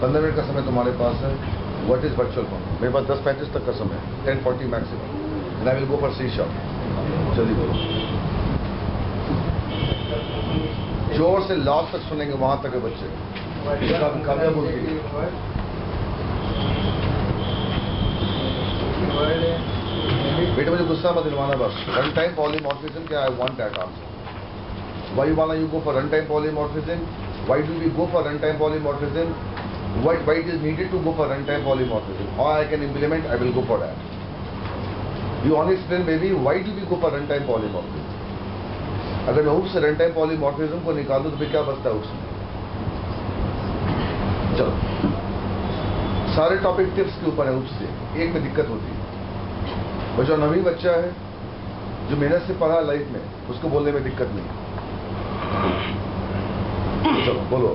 15 minute का समय तुम्हारे पास है. What is virtual form? मेरे पास 10:35 तक का समय है. 10:40 maximum. And I will go for C shop. जल्दी बोलो. जोर से लास्ट तक सुनेंगे, वहां तक है बच्चे. कामयाब होगी. बेटा मुझे गुस्सा मत दिलवाना बस. रन टाइम पॉलीमॉर्फिज्म क्या है? Want that answer. Why you go for runtime polymorphism? Why do we go for runtime polymorphism? Why it is needed to go for runtime polymorphism? How I can implement? I will go for that. You only explain baby. Why do we go for runtime polymorphism? अगर मैं उस runtime polymorphism को निकाल दूं तो फिर क्या बचता है उसमें? चलो सारे टॉपिक टिप्स के ऊपर है. उससे एक में दिक्कत होती है. और जो नवी बच्चा है जो मेहनत से पढ़ा लाइफ में, उसको बोलने में दिक्कत नहीं. चलो बोलो.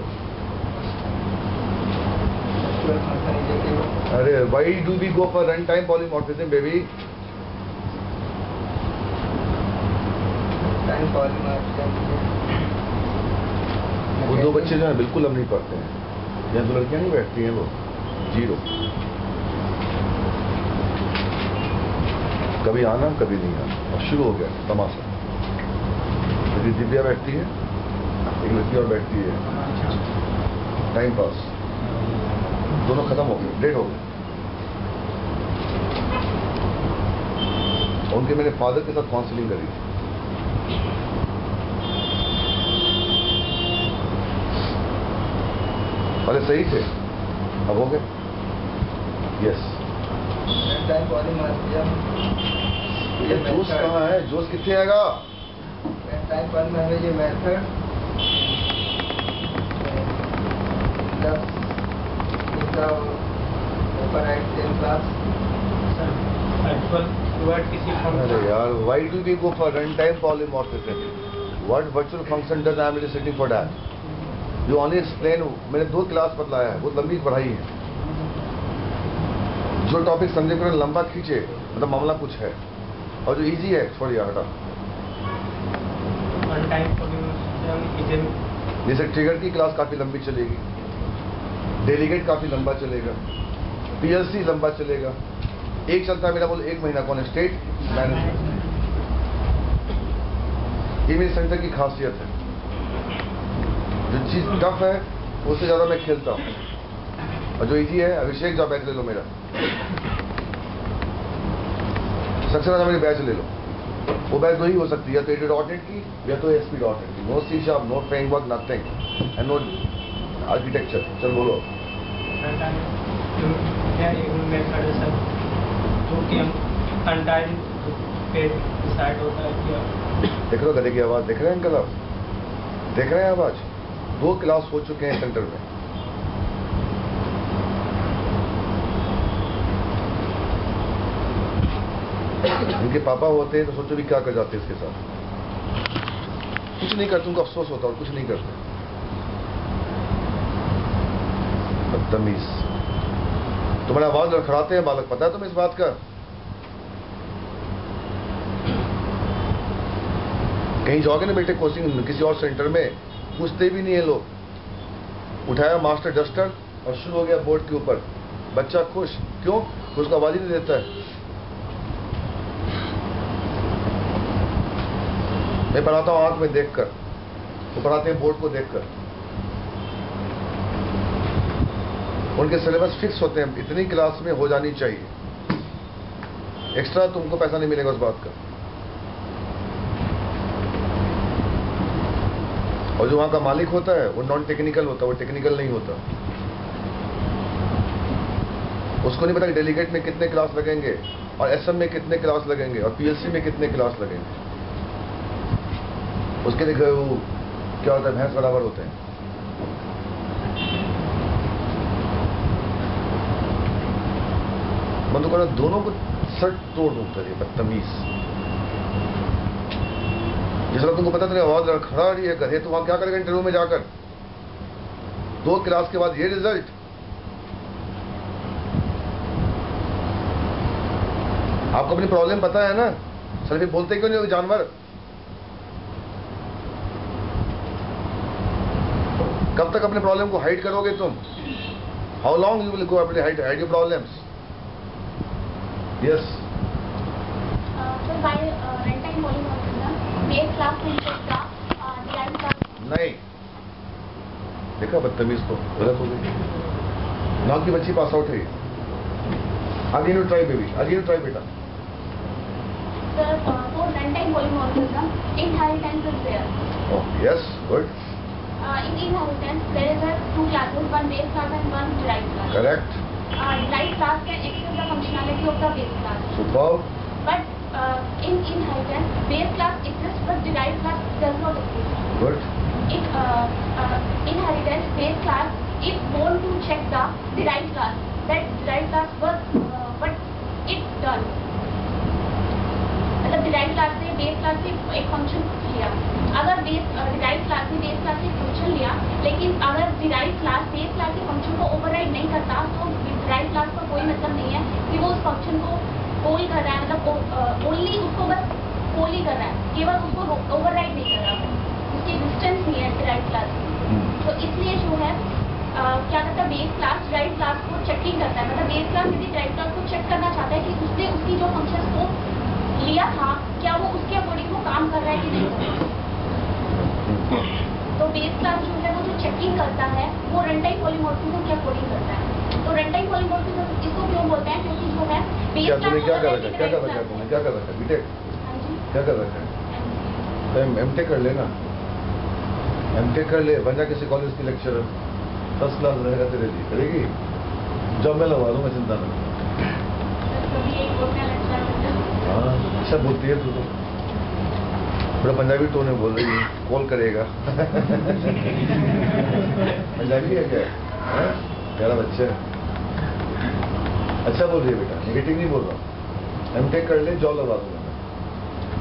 अरे why do we go for runtime polymorphism baby? वो दो बच्चे जो है बिल्कुल हम नहीं पढ़ते हैं. यहाँ दो लड़कियां नहीं बैठती हैं, वो जीरो. कभी आना कभी नहीं आना. अब शुरू हो गया तमाशा. दिव्या बैठती है, एक लड़की और बैठती है. Time pass. दोनों खत्म हो गए, डेट हो गए. उनके मेरे फादर के साथ काउंसलिंग करी थी. पहले सही थे, अब हो गए. यस. जोश कहाँ है? जोश कितने आएगा? टाइप पर में ये मेथड अरे यार, why do we go for runtime polymorphism? What virtual function does I am sitting for that? You only explain. मैंने 2 क्लास बतलाया है, बहुत लंबी पढ़ाई है. जो टॉपिक समझे को लंबा खींचे मतलब मामला कुछ है, और जो इजी है छोड़िए हटा. जैसे ट्रिगर की क्लास काफी लंबी चलेगी, डेलीगेट काफी लंबा चलेगा, पीएलसी लंबा चलेगा. एक चलता है मेरा बोल 1 महीना कौन है? State management. ये मेरे सेंटर की खासियत है. जो चीज टफ है उससे ज्यादा मैं खेलता हूँ, और जो इजी है, अभिषेक जाओ बैच ले लो मेरा. सबसे ज्यादा मेरी बैच ले लो. वो बैच दो ही हो सकती है, या तो AD.NET की या तो ASP.NET की. No C#, no framework, nothing, and no architecture. चल बोलो. देख लो गधे की आवाज. देख रहे हैं अंकल आप? देख रहे हैं आवाज? 2 क्लास हो चुके हैं सेंटर में. इनके पापा होते हैं तो सोचो भी क्या कर जाते इसके साथ. कुछ नहीं करते, उनको अफसोस होता और कुछ नहीं करते. बदतमीज. तुम्हारा आवाज लड़खड़ाते हैं बालक, पता है तुम्हें इस बात का? कहीं जाओगे ना बेटे कोचिंग किसी और सेंटर में, पूछते भी नहीं है लोग. उठाया मास्टर डस्टर और शुरू हो गया बोर्ड के ऊपर. बच्चा खुश क्यों? उसको आवाज ही नहीं देता है. मैं पढ़ाता हूँ आंख में देखकर, वो पढ़ाते हैं बोर्ड को देखकर. उनके सिलेबस फिक्स होते हैं, इतनी क्लास में हो जानी चाहिए. एक्स्ट्रा तुमको पैसा नहीं मिलेगा उस बात का. और जो वहां का मालिक होता है वो नॉन टेक्निकल होता है, वो टेक्निकल नहीं होता. उसको नहीं पता कि डेलीगेट में कितने क्लास लगेंगे, और एसएम में कितने क्लास लगेंगे, और पीएलसी में कितने क्लास लगेंगे. उसके लिए वो क्या होता है, भैंस बराबर होते हैं. मैं तो कहना दोनों को सट तोड़ दूं तेरे बदतमीज. जिस वक्त तुमको पता तेरी आवाज खड़ा रही है गधे, तो वहां क्या करेगा इंटरव्यू में जाकर? 2 क्लास के बाद ये रिजल्ट. आपको अपनी प्रॉब्लम पता है ना? सर बोलते क्यों नहीं हो जानवर? कब तक अपने प्रॉब्लम को हाइड करोगे तुम? How long you will go able to hide your problems? Yes. So by runtime polymorphism, base class will check the derived class. नहीं, देखा बदतमीज तो गलत हो गई। नाउ की बच्ची पास आउट है। Again you try baby, again you try बेटा। Sir, for runtime polymorphism, inheritance is there. Oh, yes, good, In inheritance, there is two classes, one base class and one derived class. correct, Derived class can access the functionality of the base class. superb, But in inheritance, base class exists, but derived class does not exist. good, In inheritance, base class, it want to check the derived class, that derived class was what it done. मतलब derived class से base class से एक function लिया, अगर derived class से base class से function लिया, लेकिन अगर derived class base class के function को override नहीं करता, तो derived class का कोई मतलब नहीं है कि वो उस function को कॉल कर रहा है, मतलब ओनली उसको बस कॉल ही कर रहा है, केवल उसको ओवरराइड नहीं कर रहा है, उसकी डिस्टेंस नहीं है derived class की। तो इसलिए जो है क्या करता है, बेस क्लास derived class को चेकिंग करता है, मतलब बेस क्लास यदि derived class को चेक करना चाहता है कि उसने उसकी जो फंक्शन को लिया था, क्या वो उसके अकॉर्डिंग वो काम कर रहा है कि नहीं। तो बेस क्लास जो है वो जो चेकिंग करता है वो रनटाइम पॉलीमॉर्फिज्म के अकॉर्डिंग करता है। तो रनटाइम पॉलीमॉर्फिज्म इसको क्यों बोलते हैं, क्योंकि जो है बेस क्या क्लास तुमने क्या कर रखा है, क्या कर derived रखा है, class तुमने क्या कर रखा है, बीटेक हाँ जी, क्या कर रखा है? तो एमटेक कर लेना, एमटेक कर ले, बन जा किसी कॉलेज की लेक्चरर, फर्स्ट क्लास रहेगा तेरे लिए, करेगी? जॉब मैं लगवा दूंगा, चिंता नहीं। कभी एक बोलने लगता है। हाँ, अच्छा बोलती है तू तो, पूरा पंजाबी टोन में बोल रही है, कॉल करेगा। पंजाबी है क्या? हाँ? प्यारा बच्चा है, अच्छा बोल रही है बेटा, नेगेटिव नहीं बोल रहा। एमटेक कर ले, जॉब लगा दूंगा मैं,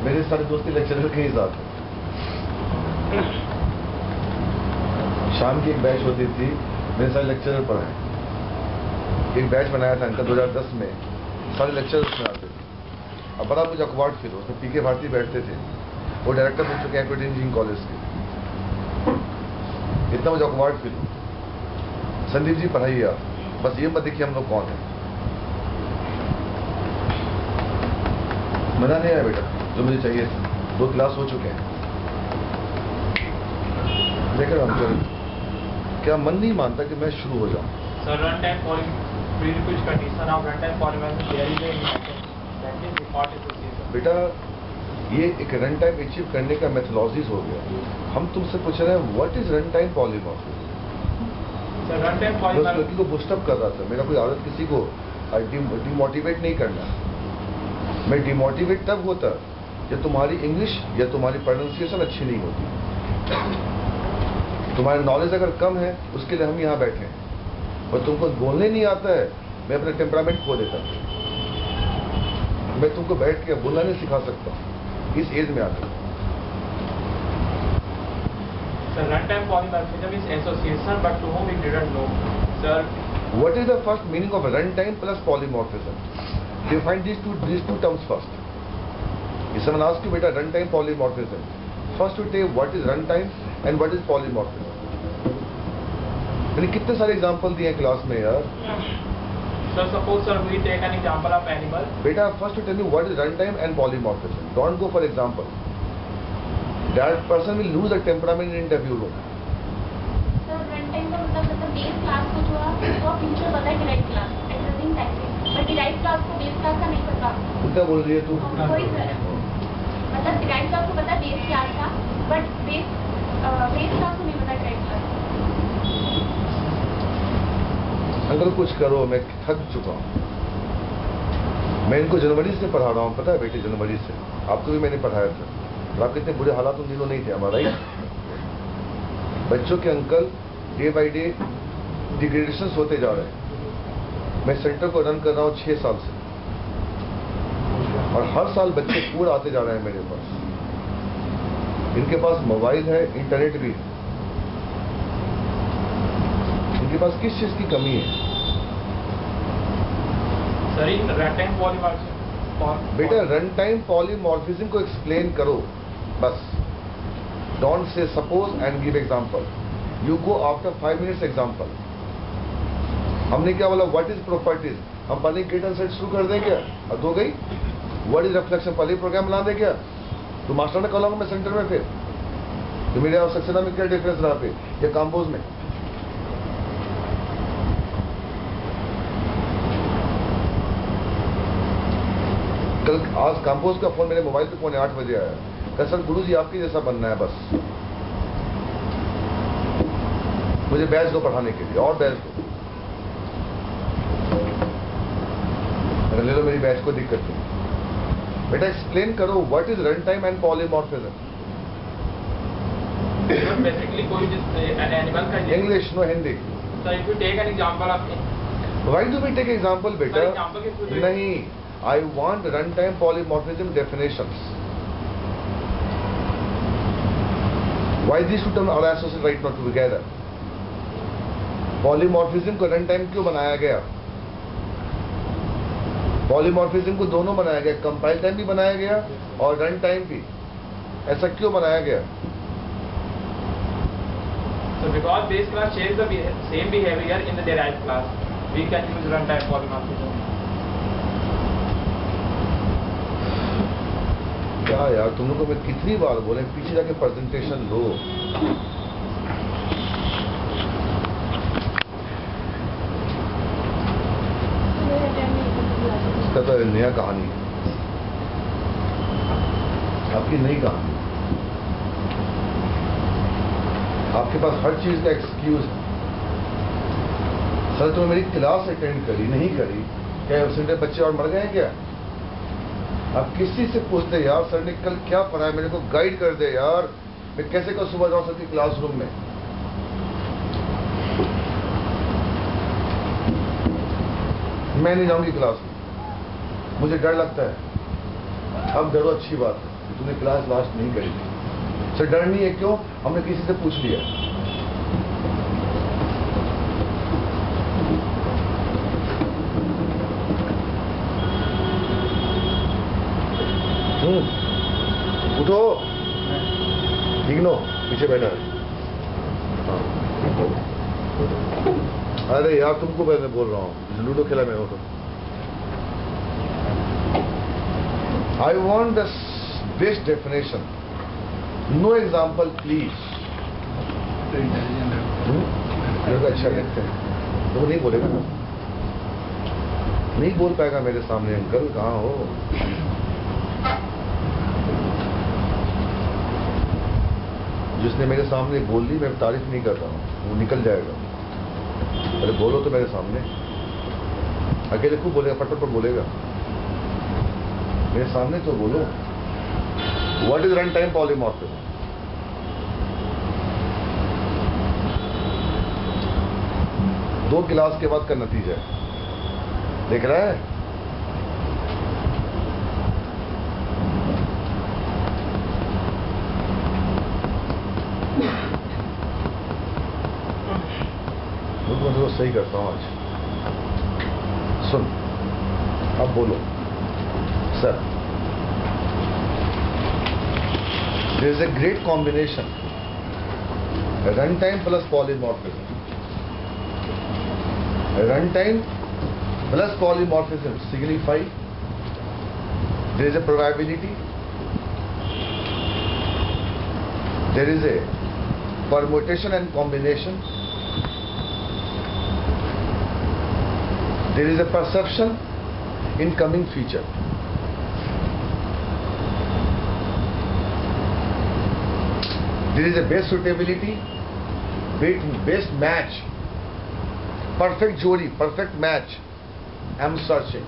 मेरे सारे दोस्ती लेक्चरर के ही साथ है। शाम की एक बैच होती थी, मेरे सारे लेक्चरर पढ़ाए, एक बैच बनाया था इनका 2010 में, सारे लेक्चरर्स में आते थे। अब बड़ा मुझे अकवर्ड फील हो, उसमें पीके भारती बैठते थे, वो डायरेक्टर बन चुके हैं एक्विटी इंजीनियरिंग कॉलेज के, इतना मुझे अकवर्ड फील हो। संदीप जी पढ़ाइए आप, बस ये मत देखिए हम लोग कौन है। मजा नहीं आया बेटा, जो मुझे चाहिए था, 2 क्लास हो चुके हैं। लेकिन हम क्या मन नहीं मानता कि मैं शुरू हो जाऊं। So runtime prerequisite condition of runtime polymorphism there is a inheritance that is default association. बेटा ये एक रन टाइम अचीव करने का मेथोलॉजीज हो गया। हम तुमसे पूछ रहे हैं what is run time polymorphism. So runtime मैं उस लड़की polymorphism को बूस्टअप कर रहा था, मेरा कोई आदत किसी को डिमोटिवेट नहीं करना। मैं डिमोटिवेट तब होता जब तुम्हारी इंग्लिश या तुम्हारी प्रोनाउंसिएशन अच्छी नहीं होती, तुम्हारा नॉलेज अगर कम है, उसके लिए हम यहाँ बैठे हैं। और तुमको बोलने नहीं आता है, मैं अपना टेम्परामेंट खो देता हूँ। मैं तुमको बैठ के बोलना नहीं सिखा सकता इस एज में आकर। So runtime polymorphism is association but to whom we didn't know. Sir, What is the first meaning of runtime plus polymorphism? Define these two terms first. If someone asks you, beta, runtime polymorphism, first you take what is runtime and what is polymorphism. मैंने कितने सारे example दिए हैं class में यार। so suppose sir we take an example of animal. बेटा first you tell me what is runtime and polymorphism. Don't go for example. That person will lose a temperament in interview room. Sir runtime का मतलब base class को जो है उसका future पता है derived class addressing type पे, but derived class को बेस क्लास का नहीं पता। उल्टा बोल रही है तू। सॉरी सर, मतलब डिराइव्ड क्लास को पता है बेस क्लास का, बट बेस क्लास को नहीं पता डिराइव्ड क्लास। अंकल कुछ करो, मैं थक चुका हूँ। मैं इनको जनवरी से पढ़ा रहा हूँ, पता है बेटे, जनवरी से। आपको भी मैंने पढ़ाया था, और आपके इतने बुरे हालात उन दिनों नहीं थे हमारा ही। बच्चों के uncle day by day degradation होते जा रहे हैं। मैं सेंटर को रन कर रहा हूँ 6 साल से, और हर साल बच्चे पूरा आते जा रहे हैं मेरे पास। इनके पास मोबाइल है, इंटरनेट भी है, इनके पास किस चीज की कमी है? Sir in runtime polymorphism. बेटा रन टाइम पॉलीमॉर्फिज्म को एक्सप्लेन करो बस। Don't say suppose and give example. You go after 5 minutes example. हमने क्या बोला, व्हाट इज प्रॉपर्टीज, हम पहले गेट एंड सेट शुरू कर दें क्या? अब हो गई। व्हाट इज रिफ्लेक्शन, पहले प्रोग्राम बना दे क्या? तो मास्टर ने कॉलम में सेंटर में, फिर तो मेरे और सक्सेना में क्या डिफरेंस रहा पे, या कंपोज में? कल आज कंपोज का फोन मेरे मोबाइल पे 7:45 बजे आया, कल सर गुरुजी आपकी जैसा बनना है बस मुझे बैच को पढ़ाने के लिए, और बैच को ले लो, मेरी बैच को दिक्कत नहीं। बेटा एक्सप्लेन करो what is run time and polymorphism. Basically, कोई जिस animal का English no Hindi. So if you take an example of Why do we take example, बेटा? For example, किस पे नहीं, I want runtime polymorphism definitions. Why these two terms are associated right now together? Polymorphism को runtime क्यों बनाया गया? Polymorphism को दोनों बनाया गया, compile time भी बनाया गया और run time भी। ऐसा क्यों बनाया गया? So because base class shares the same behavior in the derived class, we can use runtime polymorphism. क्या यार, तुम लोगों को मैं कितनी बार बोले पीछे जाके प्रेजेंटेशन लो। इसका तो नया कहानी है, आपकी नई कहानी। आपके पास हर चीज का एक्सक्यूज है। सर तुमने मेरी क्लास अटेंड करी नहीं करी, क्या उसमें बच्चे और मर गए क्या? आप किसी से पूछते यार सर ने कल क्या पढ़ाया, मेरे को गाइड कर दे यार, मैं कैसे कल सुबह जाऊं सर की क्लासरूम में। मैं नहीं जाऊंगी क्लास में, मुझे डर लगता है। अब डरो, अच्छी बात है, तूने क्लास लास्ट नहीं करी थी। सर डर नहीं है क्यों? हमने किसी से पूछ लिया। उठो, इग्नो पीछे बैठा है। हाँ। अरे यार तुमको मैं बोल रहा हूँ, लूडो खेला मैं। उठो। I want the best definition, know example please. लोग अच्छा लगते हैं, वो नहीं बोलेगा ना, नहीं बोल पाएगा मेरे सामने। अंकल कहाँ हो? जिसने मेरे सामने बोल दी, मैं तारीफ नहीं कर रहा हूँ, वो निकल जाएगा। अरे बोलो तो मेरे सामने, अकेले खूब बोलेगा, पट पट बोलेगा, मेरे सामने तो बोलो। What is run time polymorphism? दो क्लास के बाद का नतीजा है, देख रहा है? मैं तो सही करता हूं आज। सुन, अब बोलो sir. There is a great combination, runtime plus polymorphism. Runtime plus polymorphism signify there is a probability, there is a permutation and combination, there is a perception in coming feature. There is a best suitability, best match, perfect jodi, perfect match. I am searching.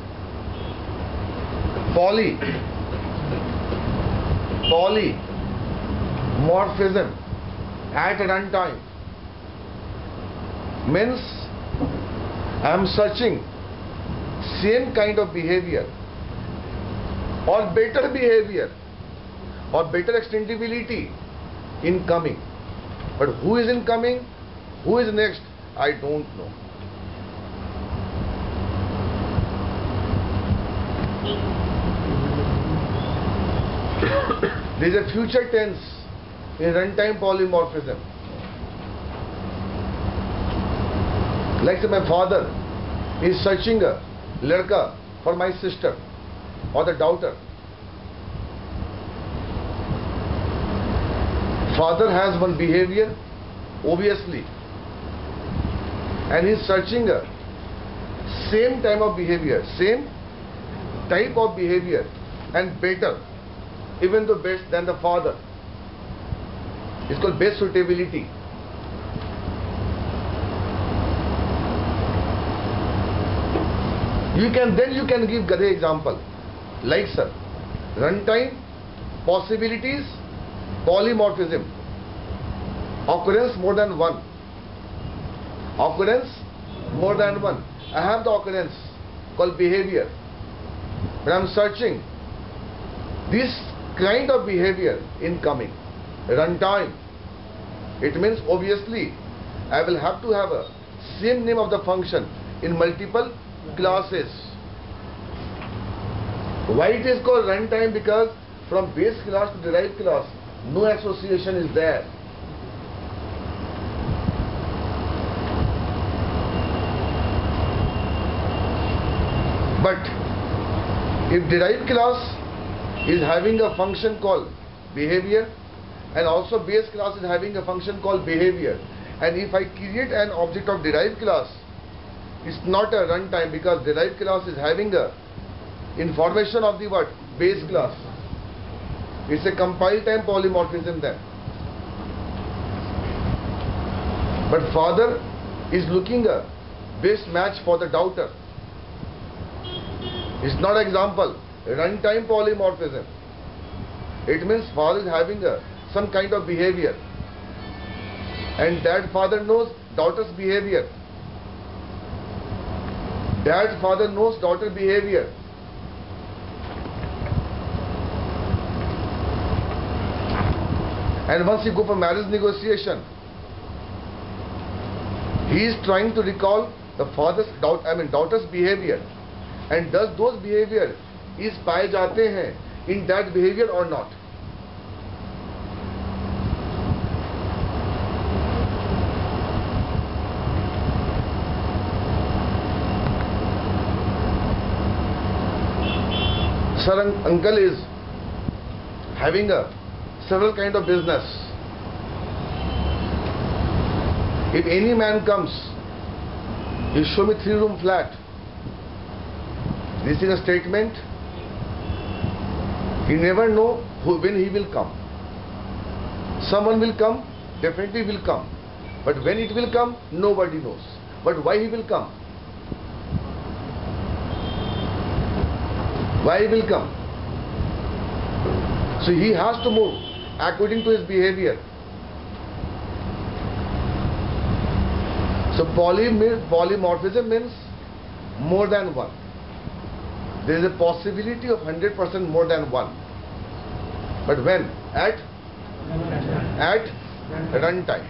Polymorphism at runtime means I am searching same kind of behavior or better behavior or better extendability incoming, but who is incoming, who is next, I don't know. There is a future tense in runtime polymorphism. Like say my father is searching a ladka for my sister or the daughter. Father has one behavior, obviously, and he is searching a same type of behavior, and better, even though best than the father. It's called best suitability. You can give Gadhe example, like sir, runtime, possibilities, polymorphism, occurrence more than one. I have the occurrence called behavior, but I am searching this kind of behavior incoming. Runtime, it means obviously I will have to have a same name of the function in multiple classes. Why it is called runtime? Because from base class to derived class, no association is there. But if derived class is having a function called behavior, and also base class is having a function called behavior, and if I create an object of derived class, it's not a runtime, because derived class is having a information of the what? Base class. It's a compile time polymorphism then. But father is looking a best match for the daughter. It's not example. Runtime polymorphism. It means father is having some kind of behavior, and that father knows daughter's behavior. That father knows daughter behavior. And once you go for marriage negotiation, he is trying to recall the daughter's behavior, and does those behavior is पाए जाते हैं in that behavior or not. Sir, uncle is having several kind of business. If any man comes, he show me 3-room flat. This is a statement. He never know when he will come. Someone will come, definitely will come. But when it will come, nobody knows. But why he will come? Why he will come? So he has to move according to his behavior. So polymorphism means more than one. There is a possibility of 100% more than one. But when? At runtime.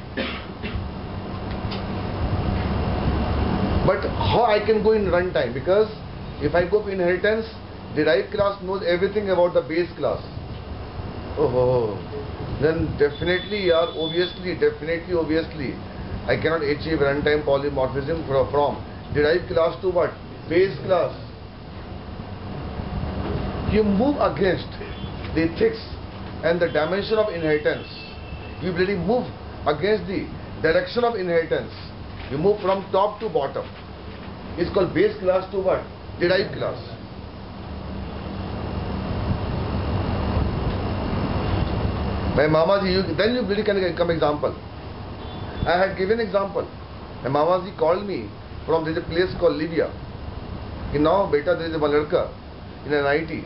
But how I can go in runtime? Because if I go for inheritance, derived class knows everything about the base class. Oh, then definitely, obviously, I cannot achieve runtime polymorphism from derived class to what? Base class. You move against the ethics and the dimension of inheritance. You really move against the direction of inheritance. You move from top to bottom. It's called base class to what? Derived class. My Mamaji, then you really can come example. I had given example. My Mamaji called me from there is a place called Libya. Now, beta, there is a one ladka in an IT,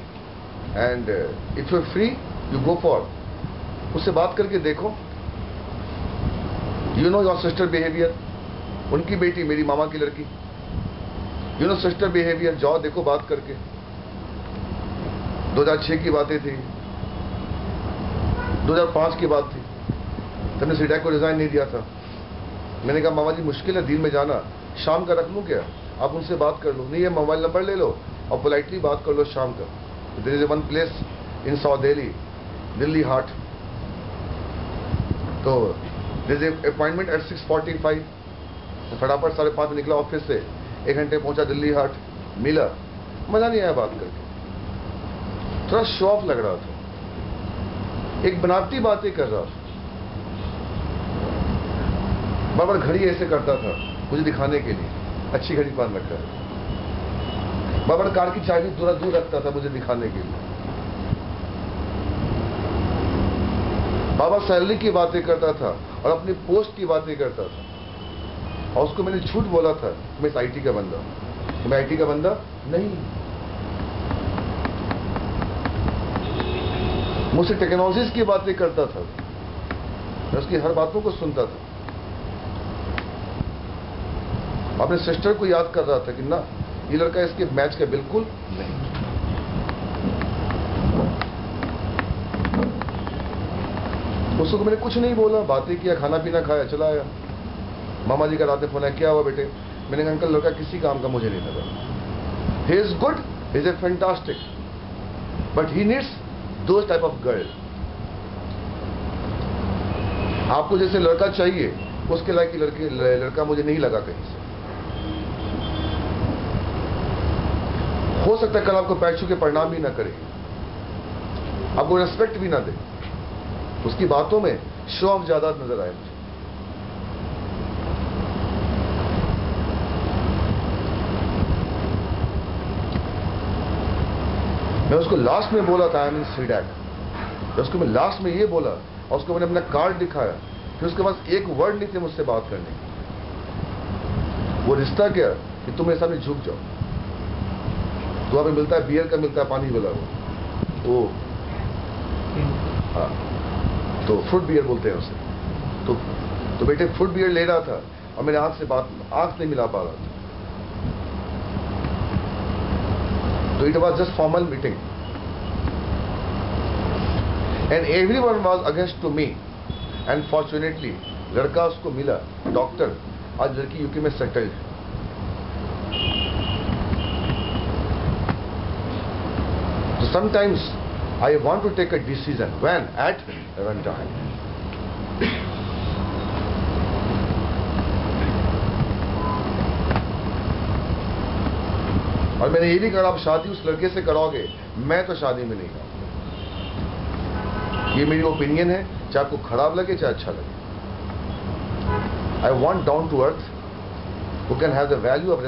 and if you are free, you go for. उससे बात करके देखो. You know your sister behavior. उनकी बेटी मेरी मामा की लड़की. You know sister behavior. जाओ देखो बात करके. 2006 की बातें थी. 2005 की बात थी. तुमने सीडैक को रिजाइन नहीं दिया था. मैंने कहा मामा जी मुश्किल है दिन में जाना, शाम का रख लूँ क्या? आप उनसे बात कर लो. नहीं, ये मोबाइल नंबर ले लो और पोलाइटली बात कर लो शाम का. There is one place in south Delhi Haat. तो देयर इज अपॉइंटमेंट एट 6:45. फटाफट 5:30 निकला ऑफिस से. 1 घंटे पहुंचा दिल्ली हाट, मिला, मजा नहीं आया बात करके, थोड़ा शो ऑफ लग रहा था, एक बनावटी बातें कर रहा था, बार घड़ी ऐसे करता था मुझे दिखाने के लिए, अच्छी घड़ी पहन रखा है, बार कार की चाबी थोड़ा दूर रखता था मुझे दिखाने के लिए, बाबा सैलरी की बातें करता था और अपनी पोस्ट की बातें करता था, और उसको मैंने झूठ बोला था मैं आईटी का बंदा, मैं आईटी का बंदा नहीं, मुझसे टेक्नोलॉजीज की बातें करता था, मैं उसकी हर बातों को सुनता था, अपने सिस्टर को याद कर रहा था कि ना ये लड़का इसके मैच का बिल्कुल नहीं। उसको मैंने कुछ नहीं बोला, बातें किया, खाना पीना खाया, चला आया। मामा जी का रात में फोन आया, क्या हुआ बेटे? मैंने कहा अंकल लड़का किसी काम का मुझे नहीं लगा, he is good, he is a fantastic, but he needs those type of girl. आपको जैसे लड़का चाहिए उसके लायक लड़का मुझे नहीं लगा कहीं से। हो सकता है कल आपको पैर छू के प्रणाम भी ना करे, आपको रेस्पेक्ट भी ना दे, उसकी बातों में शो ऑफ ज्यादा नजर आए मुझे। मैं उसको लास्ट में बोला था आई एम इन सीडैक, उसको मैं लास्ट में ये बोला और उसको मैंने अपना कार्ड दिखाया, फिर उसके पास एक वर्ड नहीं थे मुझसे बात करने की। वो रिश्ता क्या कि तुम मेरे सामने झुक जाओ, तो हमें मिलता है बियर का, मिलता है पानी वाला, वो हाँ तो फ्रूट बियर बोलते हैं उसे। तो बेटे फ्रूट बियर ले रहा था और मेरे आंख नहीं मिला पा रहा था। तो it was just formal meeting and everyone was against to me, and fortunately लड़का उसको मिला, डॉक्टर, आज लड़की यूके में settled. So sometimes I want to take a decision when at one time. और मैंने ये भी कहा आप शादी उस लड़के से करोगे, मैं तो शादी में नहीं करूंगा। ये मेरी ओपिनियन है, चाहे आपको खराब लगे चाहे अच्छा लगे। I want down to earth who can have the value of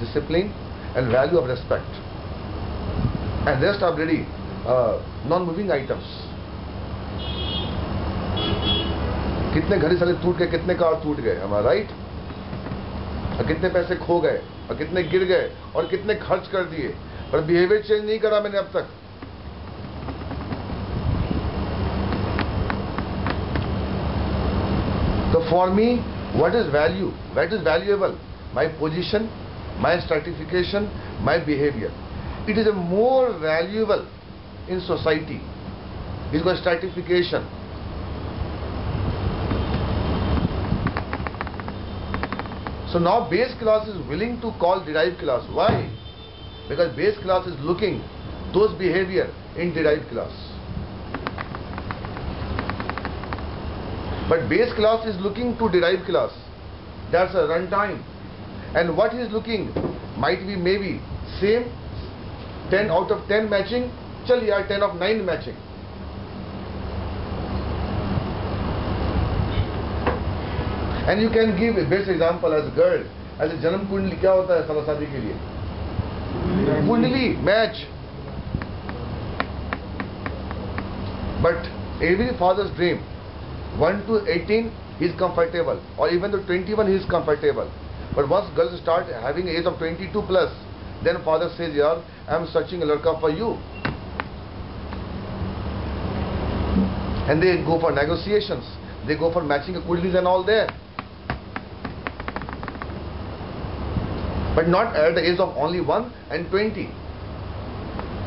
discipline and value of respect. And rest are really non-moving items. कितने घड़ी साले टूट गए, कितने कार टूट गए, am I right? और कितने पैसे खो गए, और कितने गिर गए, और कितने खर्च कर दिए, पर बिहेवियर चेंज नहीं करा मैंने अब तक। So for me, what is value? What is valuable? My position, my stratification, my behavior. It is a more valuable in society. It's got stratification. So now base class is willing to call derived class. Why? Because base class is looking those behavior in derived class. But base class is looking to derived class. That's a runtime. And what he is looking might be maybe same 10 out of 10 matching, chal yaar 10 of 9 matching. And you can give a best example as a girl, as a janam kundli क्या होता है साला शादी के लिए? कुंडली match. But every father's dream, 1 to 18 he is comfortable, or even to 21 he is comfortable. But once girls start having age of 22 plus, then father says, yaar, I am searching a ladka for you. And they go for negotiations. They go for matching kundlis and all there. But not at the age of only 1 and 20.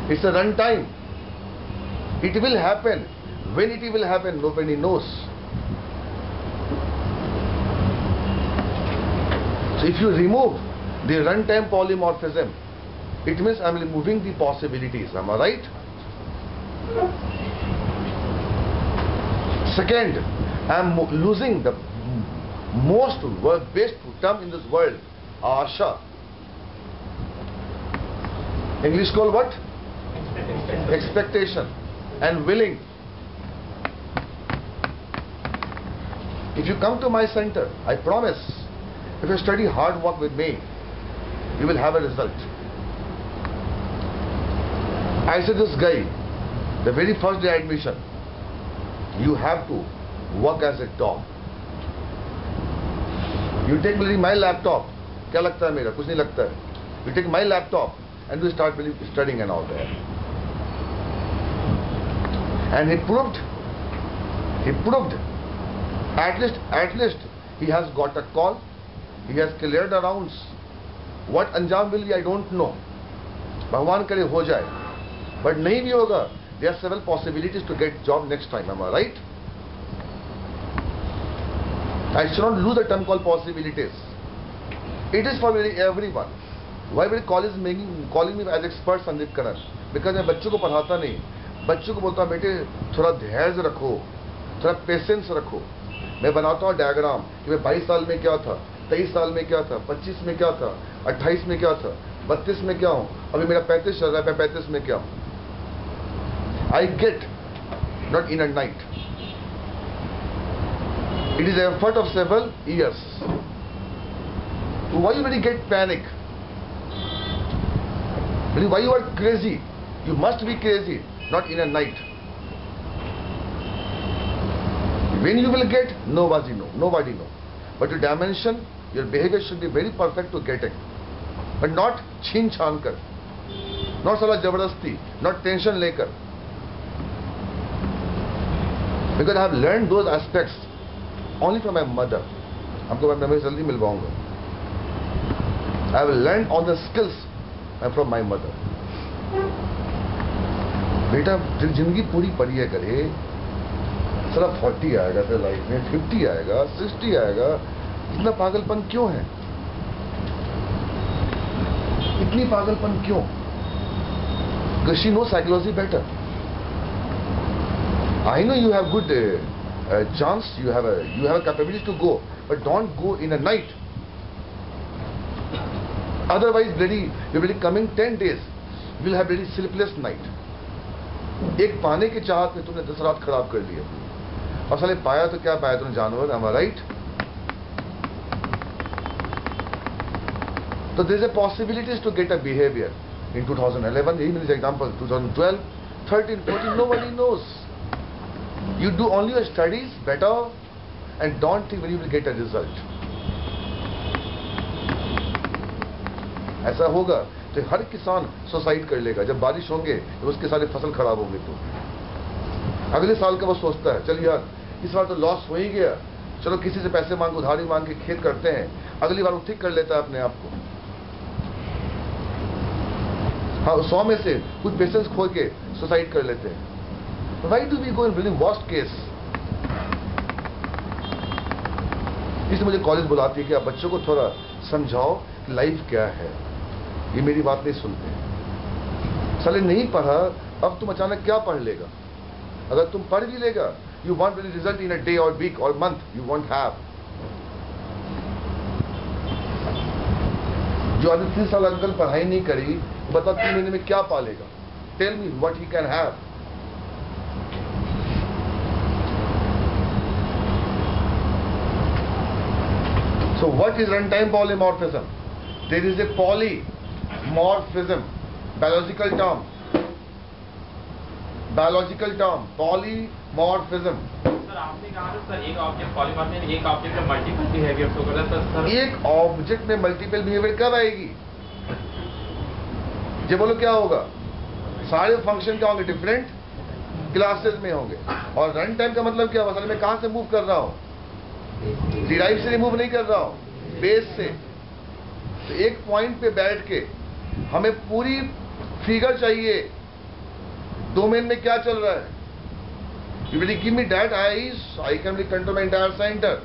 It's a run time. It will happen. When it will happen, nobody knows. So if you remove the runtime polymorphism, it means I am removing the possibilities. Am I right? Second, I am losing the most best term in this world, Asha. English called what? Expectation. Expectation and willing. If you come to my center, I promise, if you study hard work with me, you will have a result. I said this guy, the very first day admission, you have to work as a dog. You take my laptop, क्या लगता है मेरा? कुछ नहीं लगता है. You take my laptop and you start studying and all that. And he proved, at least he has got a call, he has cleared the rounds. What अंजाम will be, I don't know. भगवान करे हो जाए, but नहीं भी होगा. There are several possibilities to get job next time. Am I right? I should not lose the term called possibilities. It is for everyone. Why will college calling me as expert Sandeep Karan? Because मैं बच्चों को पढ़ाता नहीं, बच्चों को बोलता बेटे थोड़ा धैर्य रखो, थोड़ा पेशेंस रखो. मैं बनाता हूँ डायग्राम कि मैं 22 साल में क्या था, 23 साल में क्या था, 25 में क्या था, 28 में क्या था, 32 में क्या हूँ, अभी मेरा 35 चल रहा है, मैं 35 में क्या हूँ. I get, not in a night. It is the effort of several years. Why you really get panic? Why you are crazy? You must be crazy, not in a night. When you will get, nobody know. But your dimension, your behavior should be very perfect to get it. But not chin chan kar, not sala jabardasti, not tension lekar. Because I have learned those aspects only from my mother. आपको मैं जल्दी मिल पाऊंगा. I have learned all the skills from my mother. बेटा तेरी जिंदगी पूरी परिये करे, साला 40 आएगा तेरे लाइफ में, 50 आएगा, 60 आएगा, इतना पागलपन क्यों है? इतनी पागलपन क्यों? Because she knows psychology better. I know you have good chance, you have a capability to go, but don't go in a night. Otherwise, you will be coming 10 days, you will have very sleepless night. एक पाने की चाहत में तुमने 10 रात खराब कर लिया, और साले पाया तो क्या पाया तुमने? जानवर. Am I right? So there is a possibilities to get a behavior. In 2011, even this example, 2012, 13, 14, nobody knows. You do only your studies better and don't think when you will get a result. ऐसा होगा तो हर किसान suicide कर लेगा जब बारिश होंगे तो उसके सारे फसल खराब होंगे. तो अगले साल का वो सोचता है चल यार इस बार तो लॉस हो ही गया, चलो किसी से पैसे मांग उधारी मांग के खेत करते हैं, अगली बार वो ठीक कर लेता है अपने आप को. हाँ 100 में से कुछ पेशेंस खो के सुसाइड कर लेते हैं. Why do we go in really worst case? इसलिए मुझे कॉलेज बुलाती है कि आप बच्चों को थोड़ा समझाओ कि लाइफ क्या है. ये मेरी बात नहीं सुनते. साले नहीं पढ़ा, अब तुम अचानक क्या पढ़ लेगा? अगर तुम पढ़ भी लेगा, you want really result in a day or week or month, you won't have. जो आदमी 3 साल अंकल पढ़ाई नहीं करी, बताओ 3 महीने में क्या पालेगा? Tell me what he can have. So what is runtime polymorphism? There is a polymorphism, biological term, polymorphism. Sir आपने कहा था सर एक ऑब्जेक्ट पॉलीमॉर्फिज्म, एक ऑब्जेक्ट में मल्टीपल बिहेवियर्स होगा सर. एक ऑब्जेक्ट में मल्टीपल बिहेवियर कब आएगी? जब बोलो क्या होगा? सारे फंक्शन क्या होंगे? डिफरेंट क्लासेस में होंगे. और रन टाइम का मतलब क्या? असल में कहां से मूव कर रहा हूं? डिराइव से रिमूव नहीं कर रहा हूं, बेस से. तो एक पॉइंट पे बैठ के हमें पूरी फिगर चाहिए डोमेन में क्या चल रहा है. You will give me that I can control my entire centre.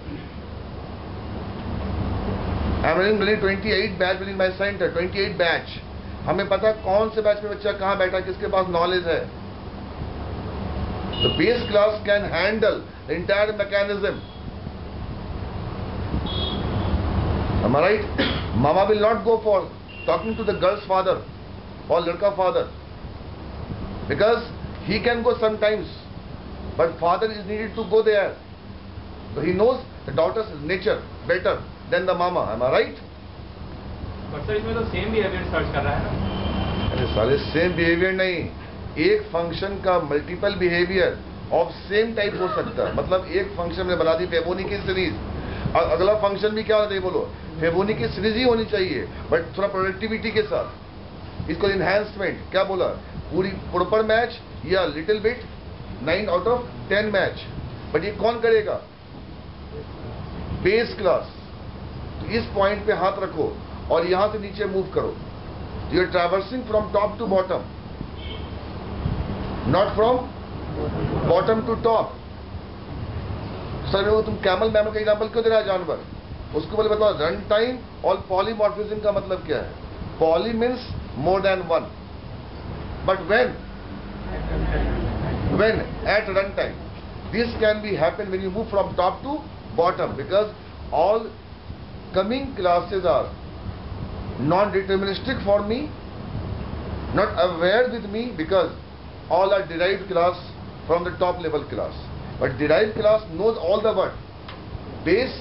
I am running 28 batch with in my centre, 28 batch. हमें पता कौन से बैच में बच्चा कहां बैठा, किसके पास नॉलेज है. The base class can handle the entire mechanism. Am I right? Mama will not go for talking to the girl's father. और लड़का father, because he can go sometimes but father is needed to go there, so he knows the daughter's nature better than the mama. Am I right? But sir इसमें तो same behaviour search कर रहा है ना। अरे साले same behaviour नहीं, एक फंक्शन का multiple behaviour of same type हो सकता है। मतलब एक फंक्शन में बना दी फेबोनी की सीरीज, और अगला फंक्शन भी क्या होना चाहिए बोलो, फेबोनी की सीरीज ही होनी चाहिए, बट थोड़ा प्रोडक्टिविटी के साथ। इसको इनहैंसमेंट क्या बोला, पूरी प्रॉपर मैच या little bit 9 out of 10 match, but ये कौन करेगा, बेस क्लास। तो इस पॉइंट पे हाथ रखो और यहां से नीचे मूव करो। You are traversing from top to bottom, not from bottom to top. Sir वो तुम कैमल मैमल का एग्जांपल क्यों दे रहा है जानवर, उसको बोले बताओ रन टाइम और पॉलीमॉर्फिज्म का मतलब क्या है। Poly means more than one, but when at run time, this can be happen when you move from top to bottom, because all coming classes are non-deterministic for me, not aware with me, because all are derived class from the top level class, but derived class knows all the what base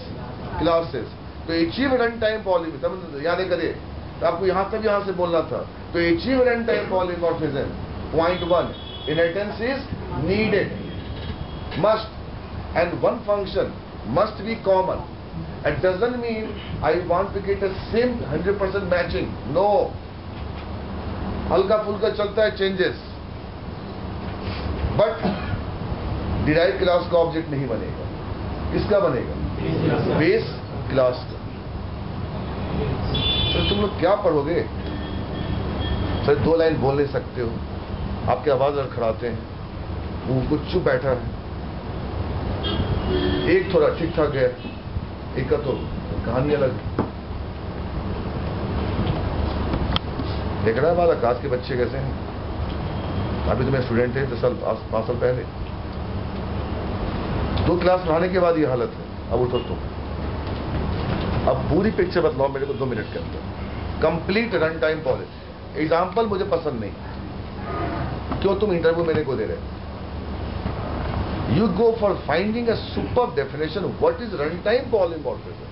classes. तो achieve run time polymorphism याद करे, तो आपको यहाँ से बोलना था। तो achieve run time polymorphism, point 1, inheritance is needed, must, and one function must be common. It doesn't mean I want to get a same 100% matching. No, हल्का फुल्का चलता है चेंजेस, बट डिराइव क्लास का ऑब्जेक्ट नहीं बनेगा। किसका बनेगा, base class का। सर तुम लोग क्या पढ़ोगे, सर 2 लाइन बोल नहीं सकते हो, आपकी आवाज लड़खड़ाते हैं, वो कुछ चुप बैठा है, एक थोड़ा ठीक ठाक है, एक का तो कहानी अलग। देख रहा है हमारा आकाश के बच्चे कैसे हैं। अभी तो मैं स्टूडेंट थे 10 साल 5 साल पहले, 2 क्लास पढ़ाने के बाद ये हालत है। अब उठो तुम, अब पूरी पिक्चर बतलाओ मेरे को 2 मिनट के अंदर, complete run time policy. Example मुझे पसंद नहीं, क्यों तुम इंटरव्यू मेरे को दे रहे। You go for finding a superb definition of what is runtime polymorphism,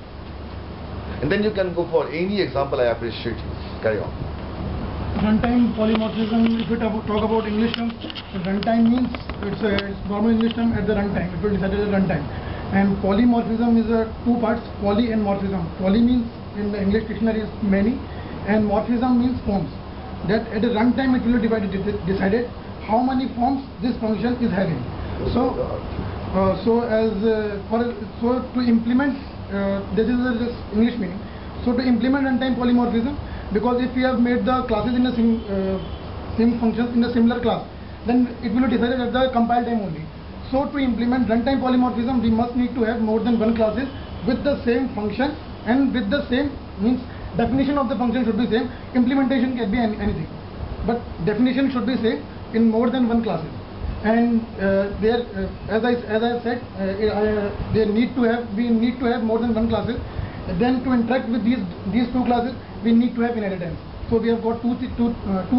and then you can go for any example. I appreciate you. Carry on. Runtime polymorphism, if we talk about English terms, runtime means it's normal English term at the runtime, it will decide at the runtime. And polymorphism is 2 parts, poly and morphism. Poly means in the English dictionary is many, and morphism means forms. That at the runtime it will be decided how many forms this function is having. So to implement, this is just English meaning. So to implement runtime polymorphism, because if we have made the classes in the same functions in the similar class, then it will be decided at the compile time only. So to implement runtime polymorphism, we must need to have more than 1 classes with the same function and with the same means definition of the function should be same. Implementation can be anything, but definition should be same in more than 1 classes. And as I said, we need to have more than 1 classes. Then to interact with these 2 classes, we need to have inheritance. So we have got two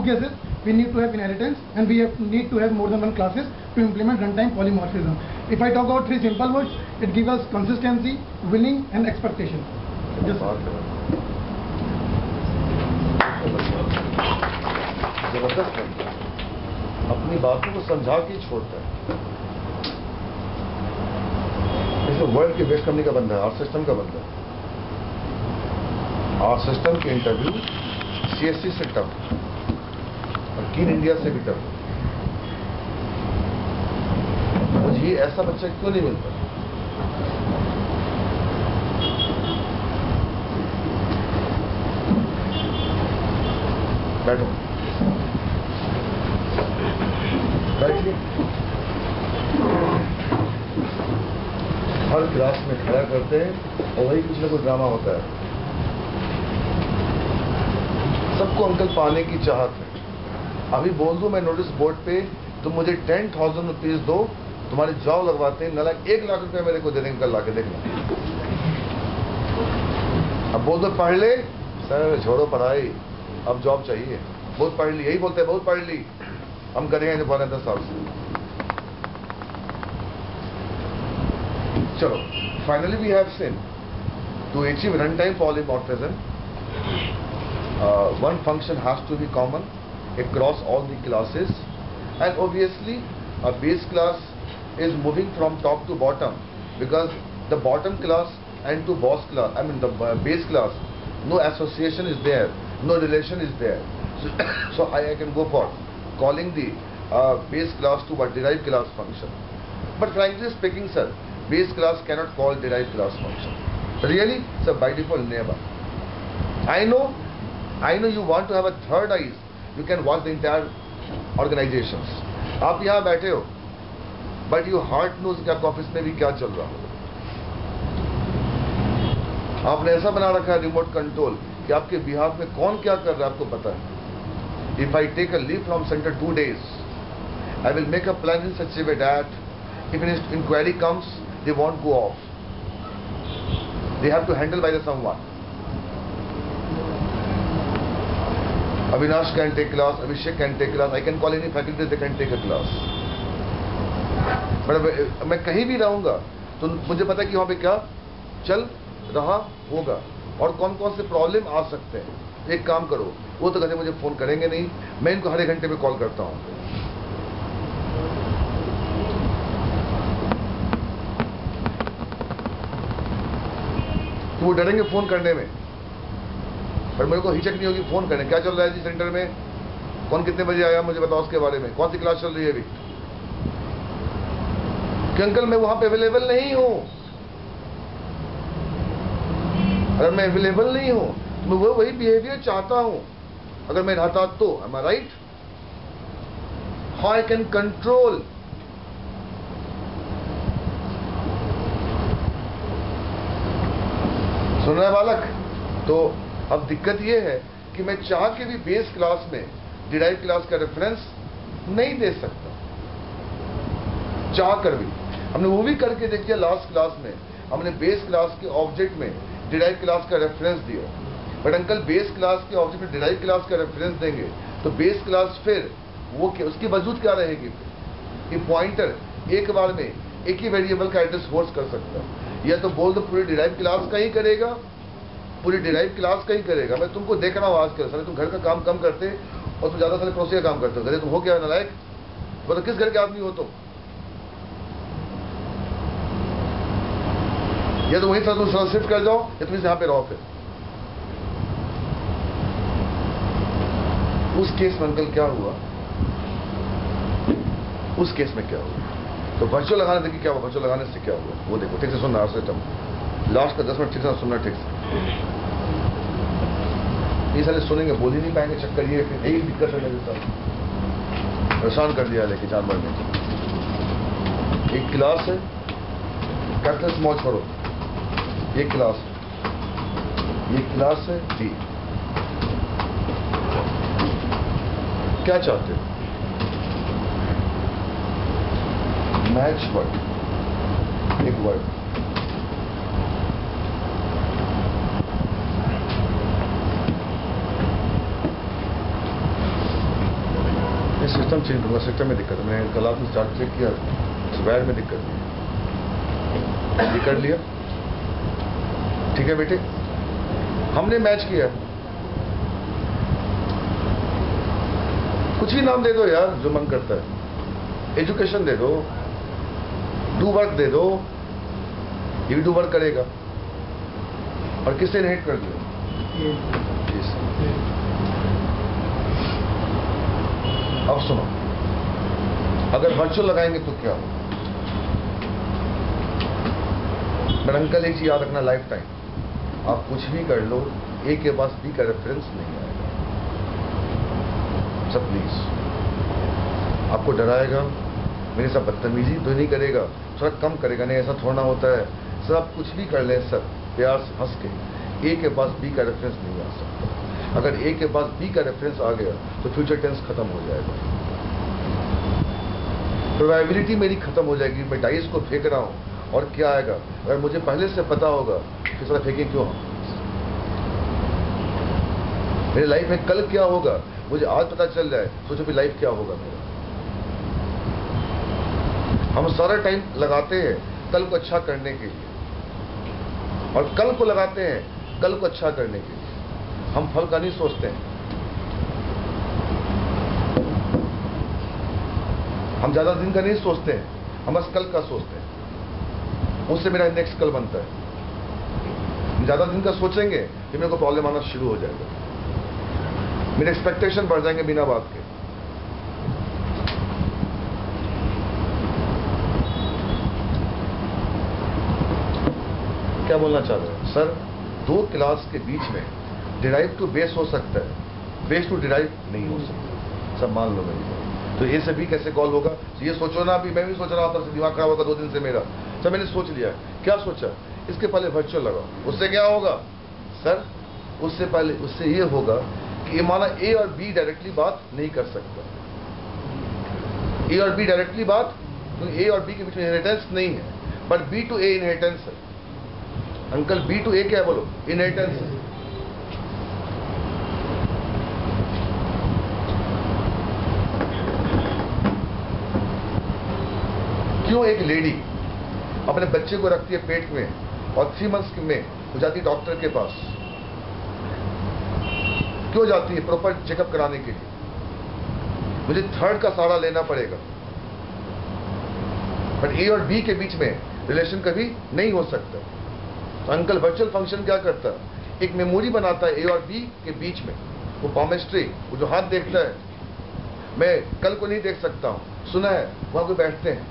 cases. We need to have inheritance, and we need to have more than 1 classes to implement runtime polymorphism. If I talk about 3 simple words, it gives us consistency, willing, and expectation. Yes, जबरदस्त है, अपनी बातों को समझा के छोड़ता है। इसमें वर्ल्ड के बेस्ट कंपनी का बंदा है, आर सिस्टम का बंदा है। आर सिस्टम के इंटरव्यू CSC से टफ और कीन इंडिया से भी टफ। मुझे ऐसा बच्चा क्यों नहीं मिलता। बैठो, बैठिए। हर क्लास में खड़ा करते हैं और वही कुछ ना कुछ ड्रामा होता है। सबको अंकल पाने की चाहत है। अभी बोल दूं मैं नोटिस बोर्ड पे, तुम मुझे 10,000 रुपीज दो, तुम्हारी जॉब लगवाते हैं, 1 लाख रुपए मेरे को दे देंगे कल लाके देखना। अब बोल दो पढ़ ले, सर छोड़ो पढ़ाई, अब जॉब चाहिए। बहुत पढ़ ली, यही बोलते हैं बहुत पढ़ ली। हम करेंगे 12-10 साल से। चलो, finally we have seen to achieve runtime polymorphism, one function has to be common across all the classes, and obviously a base class is moving from top to bottom, because the bottom class and to boss class, I mean the base class, no association is there, no relation is there. So I can go for calling the base class to a derived class function. But frankly speaking, sir, base class cannot call derived class function. Really? Sir, by default, never. I know you want to have a third eyes. You can watch the entire organizations. आप यहाँ बैठे हो, but your heart knows कि आपके office में भी क्या चल रहा है। आपने ऐसा बना रखा है रिमोट कंट्रोल कि आपके बिहाफ में कौन क्या कर रहा है आपको पता है। If I take a leave from center 2 days, I will make a plan in such a way that if an inquiry comes, they won't go off. They have to handle by the someone. Avinash can take class, Abhishek can take class, I can call any faculty, they can take a class. But मैं कहीं भी रहूँगा तो मुझे पता है कि वहाँ पे क्या चल रहा होगा और कौन कौन से प्रॉब्लम आ सकते हैं। एक काम करो, वो तो कभी मुझे फ़ोन करेंगे नहीं, मैं इनको हर 1 घंटे में कॉल करता हूँ। तो वो डरेंगे फ़ोन करने में, पर मेरे को हिचक नहीं होगी फ़ोन करने। क्या चल रहा है जी सेंटर में, कौन कितने बजे आया मुझे बताओ उसके बारे में, कौन सी क्लास चल रही है अभी। कि अंकल मैं वहाँ पे अवेलेबल नहीं हूँ। अगर मैं अवेलेबल नहीं हूँ तो मैं वही बिहेवियर चाहता हूँ अगर मैं रहता तो। Am I right? How I can control. सुन रहे हैं बालक? तो अब दिक्कत यह है कि मैं चाह के भी बेस क्लास में डिराइव क्लास का रेफरेंस नहीं दे सकता, चाह कर भी। हमने वो भी करके देख लिया लास्ट क्लास में, हमने बेस क्लास के ऑब्जेक्ट में डिराइव क्लास का रेफरेंस दिया। बट अंकल बेस क्लास के ऑब्जेक्ट में डिराइव क्लास का रेफरेंस देंगे तो बेस क्लास फिर वो उसकी वजूद क्या रहेगी फिर कि पॉइंटर एक बार में एक ही वेरिएबल का एड्रेस होल्ड कर सकता है। या तो बोल दो पूरी डिराइव क्लास का ही करेगा, पूरी डिराइव क्लास का ही करेगा। मैं तुमको देख रहा हूँ आजकल सारे तुम घर का काम कम करते और तुम ज्यादा सारे प्रोसेस का काम करते हो। अरे तुम हो क्या नालायक? बोलो किस घर के आदमी हो तुम? या तो वहीं से तुम शिफ्ट कर जाओ या तुम यहाँ पे रहो। फिर उस केस में अंकल क्या हुआ, उस केस में क्या हुआ? तो वर्चुअल लगाने देखिए क्या हुआ, वर्चुअल लगाने से क्या हुआ वो देखो। ठीक से सुनना सिस्टम लास्ट का 10 मिनट ठीक से सुनना ठीक से। ये सारे सुनेंगे बोल ही नहीं पाएंगे, चक्कर ये फिर यही दिक्कत है मेरे साथ, परेशान कर दिया लेके जानवर में। एक क्लास है कैपिटल स्मॉल छोड़ो, ये क्लास है डी। क्या चाहते हो? मैच वर्ड, एक वर्ड। ये सिस्टम चेंज करूंगा, सिस्टम में दिक्कत है। मैंने कल आपने स्टार्ट चेक किया, स्क्वायर में दिक्कत नहीं, ये कर लिया ठीक है बेटे। हमने मैच किया, कुछ भी नाम दे दो यार जो मन करता है। एजुकेशन दे दो, डू वर्क दे दो, ये भी डू वर्क करेगा। और किसने इनहेरिट कर दिया? अब सुनो, अगर वर्चुअल लगाएंगे तो क्या हो? मेरा अंकल एक चीज याद रखना लाइफ टाइम, आप कुछ भी कर लो ए के पास बी का रेफरेंस नहीं आएगा। सब प्लीज, आपको डराएगा, मेरे साथ बदतमीजी तो नहीं करेगा, थोड़ा कम करेगा, नहीं ऐसा थोड़ा होता है। सर आप कुछ भी कर लें सर प्यार से हंस के, ए के पास बी का रेफरेंस नहीं आ सकता। अगर ए के पास बी का रेफरेंस आ गया तो फ्यूचर टेंस खत्म हो जाएगा, प्रोबेबिलिटी मेरी खत्म हो जाएगी। मैं डाइस को फेंक रहा हूँ और क्या आएगा, अगर मुझे पहले से पता होगा फिर सारा फेंकें क्यों हम? मेरी लाइफ में कल क्या होगा मुझे आज पता चल जाए, सोचो फिर लाइफ क्या होगा मेरा। हम सारा टाइम लगाते हैं कल को अच्छा करने के लिए, और कल को लगाते हैं कल को अच्छा करने के लिए। हम फल का नहीं सोचते हैं, हम ज्यादा दिन का नहीं सोचते हैं, हम बस कल का सोचते हैं, उससे मेरा नेक्स्ट कल बनता है। ज्यादा दिन का सोचेंगे कि मेरे को प्रॉब्लम आना शुरू हो जाएगा, मेरे एक्सपेक्टेशन बढ़ जाएंगे बिना बात के। क्या बोलना चाह रहे हैं सर? दो क्लास के बीच में डिराइव टू बेस हो सकता है, बेस टू डिराइव नहीं हो सकता। सब मान लो मेरी बात। तो ए से बी कैसे कॉल होगा? तो ये सोचो ना, अभी मैं भी सोच रहा था, दिमाग खराब होगा 2 दिन से मेरा। सर मैंने सोच लिया। क्या सोचा? इसके पहले वर्चुअल लगाओ, उससे क्या होगा सर? उससे पहले उससे ये होगा कि ये माना ए और बी डायरेक्टली बात नहीं कर सकता। ए और बी डायरेक्टली बात, क्योंकि ए और बी के बीच में इनहेरिटेंस नहीं है, but B to A inheritance है। अंकल बी टू ए क्या है बोलो? इनहेरिटेंस है। क्यों एक लेडी अपने बच्चे को रखती है पेट में और 3 मंथ्स में वो जाती है डॉक्टर के पास? क्यों जाती है? प्रॉपर चेकअप कराने के लिए। मुझे थर्ड का सहारा लेना पड़ेगा, बट ए और बी के बीच में रिलेशन कभी नहीं हो सकता। तो अंकल वर्चुअल फंक्शन क्या करता है? एक मेमोरी बनाता है ए और बी के बीच में। वो पामेस्ट्री, वो जो हाथ देखता है, मैं कल को नहीं देख सकता हूं, सुना है वहां कोई बैठते हैं।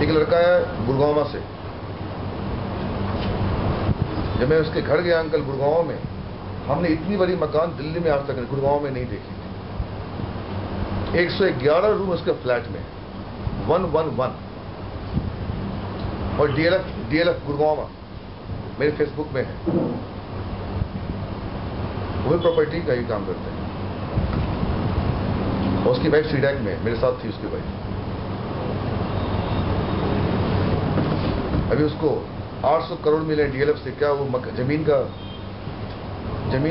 एक लड़का है गुड़गांव से, जब मैं उसके घर गया अंकल गुड़गांव में, हमने इतनी बड़ी मकान दिल्ली में आज तक गुड़गांव में नहीं देखी थी। 111 रूम उसके फ्लैट में, 111, और डीएलएफ गुड़गांव मेरे फेसबुक में है। वो भी प्रॉपर्टी का ही काम करते हैं, और उसकी वाइफ सीडैक में मेरे साथ थी। उसकी वाइफ अभी उसको 800 करोड़ मिले डीएलएफ से। क्या वो जमीन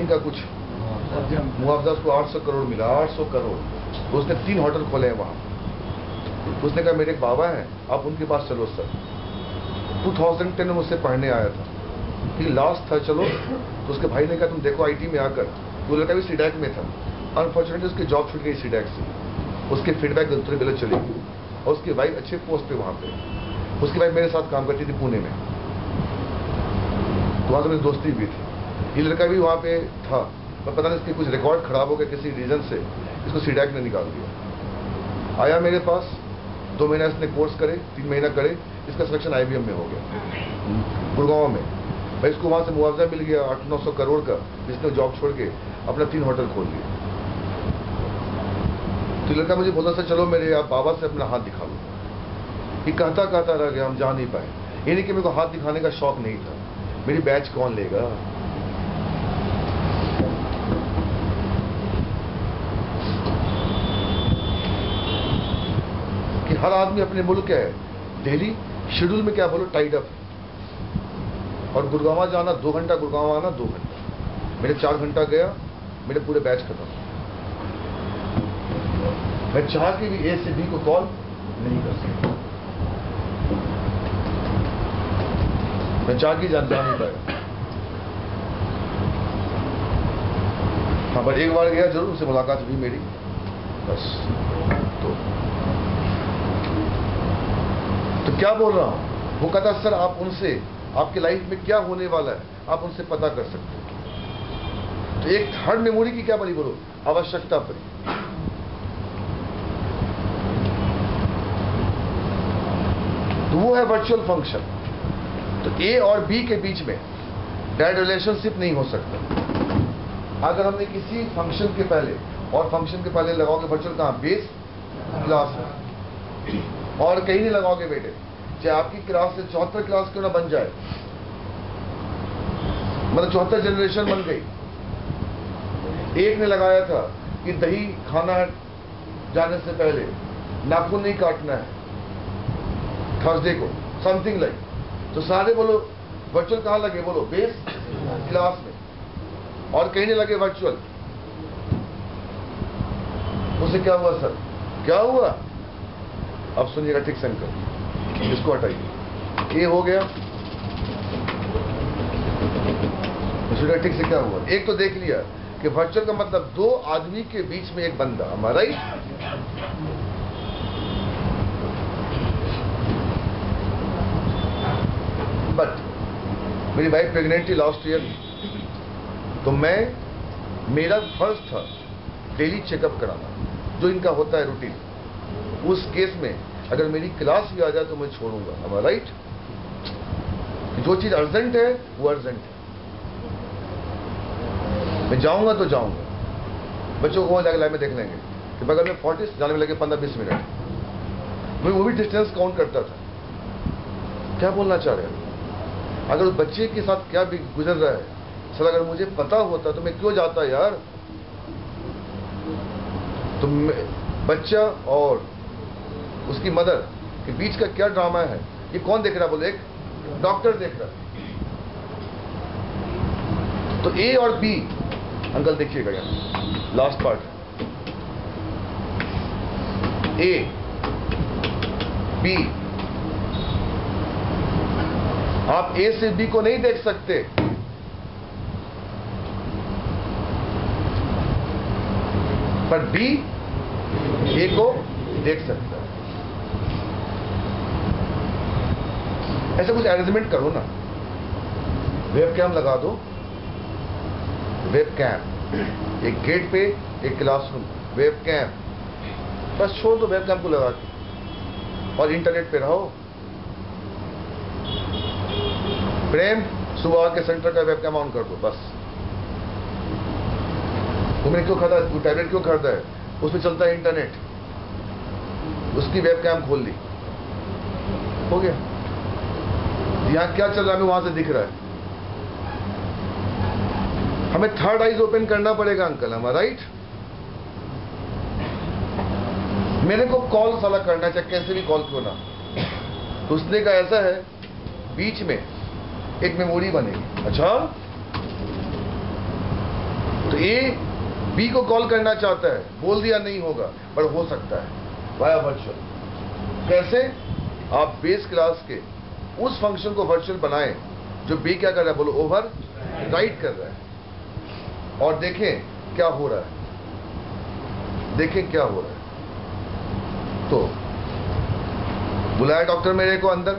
का कुछ मुआवजा उसको 800 करोड़ मिला, 800 करोड़। तो उसने 3 होटल खोले हैं वहां। उसने कहा मेरे एक बाबा हैं, आप उनके पास चलो सर। 2010 में मुझसे पढ़ने आया था, कि लास्ट था चलो। तो उसके भाई ने कहा तुम देखो आईटी में आकर। वो लड़का भी सीडैक में था, अनफॉर्चुनेटली उसकी जॉब छूट गई सीडैक से। उसके फीडबैक थोड़ी गलत चली गई, और उसकी वाइफ अच्छे पोस्ट पे वहां पे। उसकी वाइफ मेरे साथ काम करती थी पुणे में, तो वहां से मेरी दोस्ती भी थी। ये लड़का भी वहां पे था, पर पता नहीं इसके कुछ रिकॉर्ड खराब हो गया किसी रीजन से, इसको सीडैक ने निकाल दिया। आया मेरे पास, 2 महीना इसने कोर्स करे, 3 महीना करे, इसका सिलेक्शन IBM में हो गया गुड़गांव में। भाई इसको वहां से मुआवजा मिल गया 800-900 करोड़ का, जिसने जॉब छोड़ के अपना 3 होटल खोल लिया। तो लड़का मुझे बोला सर चलो मेरे आप बाबा से अपना हाथ दिखा लो। ये कहता रह गया, हम जा नहीं पाए। ये नहीं कि मेरे को हाथ दिखाने का शौक नहीं था, मेरी बैच कौन लेगा? कि हर आदमी अपने मुल्क क्या है, दिल्ली शेड्यूल में क्या बोलो टाइड अप, और गुड़गांव जाना 2 घंटा, गुड़गांव आना 2 घंटा। मेरे 4 घंटा गया, मेरे पूरे बैच खत्म। मैं चाह के भी ए से बी को कॉल नहीं कर सकता, मैं चाह के जा नहीं पाया। हाँ पर एक बार गया जरूर, उनसे मुलाकात हुई मेरी, बस। तो क्या बोल रहा हूं? वो कहता सर आप उनसे, आपकी लाइफ में क्या होने वाला है आप उनसे पता कर सकते हो। तो एक थर्ड मेमोरी की क्या बड़ी बोलो आवश्यकता पड़ी। तो वो है वर्चुअल फंक्शन। तो ए और बी के बीच में डायरेक्ट रिलेशनशिप नहीं हो सकता। अगर हमने किसी फंक्शन के पहले और फंक्शन के पहले लगाओगे वर्चुअल, कहां? बेस क्लास में, और कहीं नहीं लगाओगे बेटे। चाहे आपकी क्लास से 74 क्लास क्यों ना बन जाए, मतलब 74 जनरेशन बन गई। एक ने लगाया था कि दही खाना जाने से पहले नाखून नहीं काटना है थर्सडे को, समथिंग लाइक। तो सारे बोलो वर्चुअल कहाँ लगे, बोलो बेस क्लास में, और कहीं नहीं लगे वर्चुअल। उससे क्या हुआ सर, क्या हुआ? अब सुनिएगा ठीक से अंकल, इसको हटाइए। ए हो गया, सुनिएगा ठीक से क्या हुआ। एक तो देख लिया कि वर्चुअल का मतलब दो आदमी के बीच में एक बंदा, हमारा ही। बट मेरी वाइफ प्रेगनेंट थी लास्ट ईयर, तो मेरा फर्ज था डेली चेकअप कराना, जो इनका होता है रूटीन। उस केस में अगर मेरी क्लास भी आ जाए तो मैं छोड़ूंगा, am I right? जो चीज अर्जेंट है वो अर्जेंट है, मैं जाऊंगा तो जाऊंगा। बच्चों को वहां जाकर लाइन में देख लेंगे कि बगल में 40 जाने में लगे 15-20 मिनट। मैं वो भी डिस्टेंस काउंट करता था। क्या बोलना चाह रहे हैं? अगर उस बच्चे के साथ क्या भी गुजर रहा है, सर अगर मुझे पता होता तो मैं क्यों जाता यार। तो बच्चा और उसकी मदर के बीच का क्या ड्रामा है, ये कौन देख रहा है? बोले एक डॉक्टर देख रहा है। तो ए और बी, अंकल देखिएगा यहाँ लास्ट पार्ट, ए बी, आप ए से बी को नहीं देख सकते। पर बी ए को देख सकता है। ऐसा कुछ अरेंजमेंट करो ना, वेब कैम लगा दो, वेब कैम, एक गेट पे एक क्लासरूम, वेब कैम, बस छोड़ दो वेब कैम को लगा के, और इंटरनेट पे रहो। प्रेम सुबह आके सेंटर का वेब कैम ऑन कर दो, बस। तुमने क्यों खरीदा, तू टैबलेट क्यों खरीदा है? उसमें चलता है इंटरनेट, उसकी वेब कैम खोल ली, हो गया। यहां क्या चल रहा है हमें वहां से दिख रहा है। हमें थर्ड आइज ओपन करना पड़ेगा अंकल, हम राइट। मेरे को कॉल साला करना चाहिए, कैसे भी कॉल क्यों ना। तो उसने कहा ऐसा है, बीच में एक मेमोरी बनेगी। अच्छा, तो ए बी को कॉल करना चाहता है, बोल दिया नहीं होगा, पर हो सकता है वाया वर्चुअल। कैसे? आप बेस क्लास के उस फंक्शन को वर्चुअल बनाएं जो बी क्या कर रहा है, बोलो ओवर राइट कर रहा है, और देखें क्या हो रहा है, देखें क्या हो रहा है। तो बुलाया डॉक्टर मेरे को अंदर,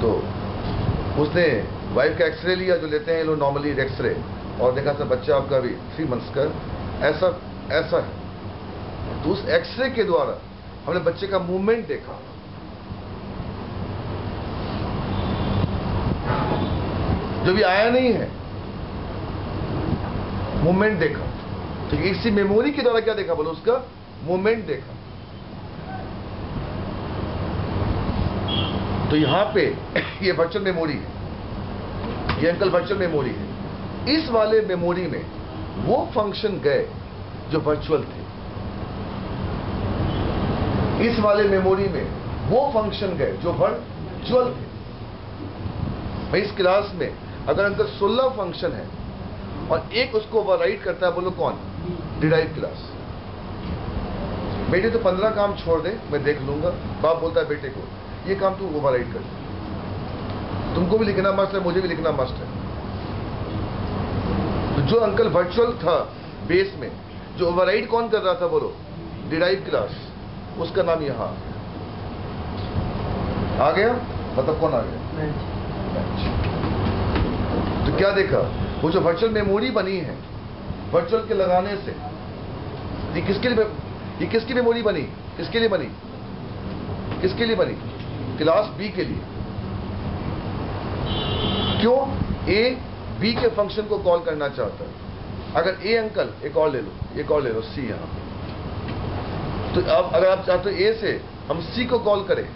तो उसने वाइफ का एक्सरे लिया, जो लेते हैं लोग नॉर्मली एक्सरे, और देखा था बच्चा आपका भी 3 months का ऐसा ऐसा है। तो उस एक्सरे के द्वारा हमने बच्चे का मूवमेंट देखा, जो भी आया नहीं है, मूवमेंट देखा। तो इसी मेमोरी के द्वारा क्या देखा, बोलो उसका मूवमेंट देखा। तो यहां पे ये वर्चुअल मेमोरी है, ये अंकल वर्चुअल मेमोरी है। इस वाले मेमोरी में वो फंक्शन गए जो वर्चुअल थे, इस वाले मेमोरी में वो फंक्शन गए जो वर्चुअल थे। भाई इस क्लास में अगर अंकल 16 फंक्शन है और एक उसको ओवरराइड करता है, बोलो कौन? Derive class. बेटे तो 15 काम छोड़ दे, मैं देख लूंगा। बाप बोलता है बेटे को, ये काम तू ओवरराइड कर, तुमको भी लिखना मस्ट है, मुझे भी लिखना मस्ट है। तो जो अंकल वर्चुअल था बेस में, जो ओवरराइड कौन कर रहा था, बोलो डिराइव क्लास, उसका नाम यहां आ गया। मतलब कौन आ गया? तो क्या देखा, वो जो वर्चुअल मेमोरी बनी है वर्चुअल के लगाने से, ये किसकी मेमोरी बनी? किसके लिए बनी? किसके लिए बनी? क्लास बी के लिए। क्यों? ए बी के फंक्शन को कॉल करना चाहता है। अगर ए अंकल एक और ले लो, एक और ले लो, सी यहां। तो अब अगर आप चाहते हो ए से हम सी को कॉल करें,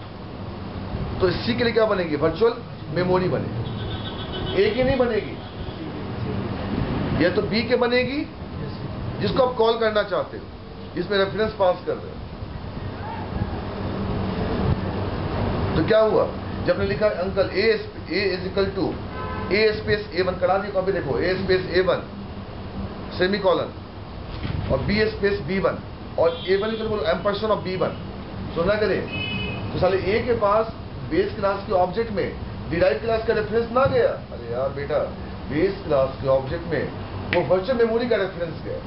तो सी के लिए क्या बनेगी? वर्चुअल मेमोरी बनेगी। ए की नहीं बनेगी, यह तो बी के बनेगी जिसको आप कॉल करना चाहते हो, जिसमें रेफरेंस पास कर रहे हो। तो क्या हुआ, जब ने लिखा uncle A is equal to A space A1 करा दी कॉपी, देखो A space A1 semi colon और B स्पेस B1 और A1 equal to ampersand of B1, सुना करें तो साले ए के पास बेस क्लास के ऑब्जेक्ट में डिराइव क्लास का रेफरेंस ना गया। अरे यार बेटा, बेस क्लास के ऑब्जेक्ट में वो वर्चुअल मेमोरी का रेफरेंस गया।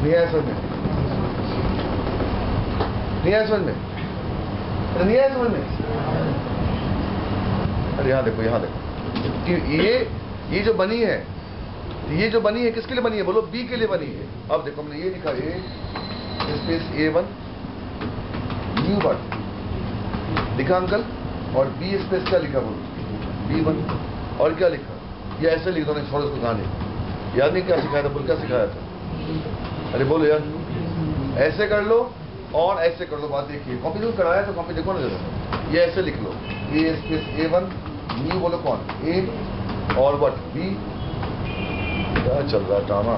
नहीं आया समझ में? नहीं आया समझ में? अरे नहीं आया समझ में? अरे यहाँ देखो, यहाँ देखो कि ये जो बनी है, ये जो बनी है किसके लिए बनी है बोलो? बी के लिए बनी है। अब देखो हमने ये लिखा ए स्पेस A1 न्यू वर्ड लिखा अंकल, और बी स्पेस क्या लिखा बोलो? B1 और क्या लिखा? ये ऐसे लिख दो, नहीं छोड़ो उसको गाने, याद नहीं क्या सिखाया था बोल? क्या सिखाया था? अरे बोलो यार, ऐसे कर लो और ऐसे कर लो, बात देखिए कॉपी जो कराया तो कॉपी देखो ना जरा, ये ऐसे लिख लो ए स्पेस A1 न्यू बोलो कौन? ए और व्हाट? बी। क्या चल रहा है drama?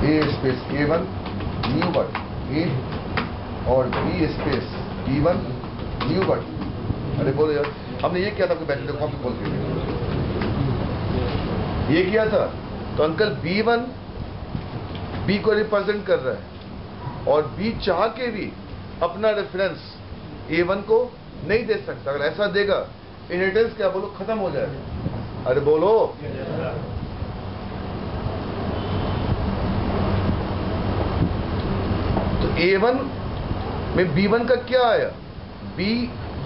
A space A1 new what? A और B space B1 knew what? अरे बोलो यार, हमने ये किया था, बैठे कॉपी खोल के ये किया था। तो अंकल B1 B को रिप्रेजेंट कर रहा है और B चाह के भी अपना रेफरेंस A1 को नहीं दे सकता। अगर ऐसा देगा इनहेरिटेंस क्या बोलो? खत्म हो जाएगा। अरे बोलो, तो A1 में B1 का क्या आया? B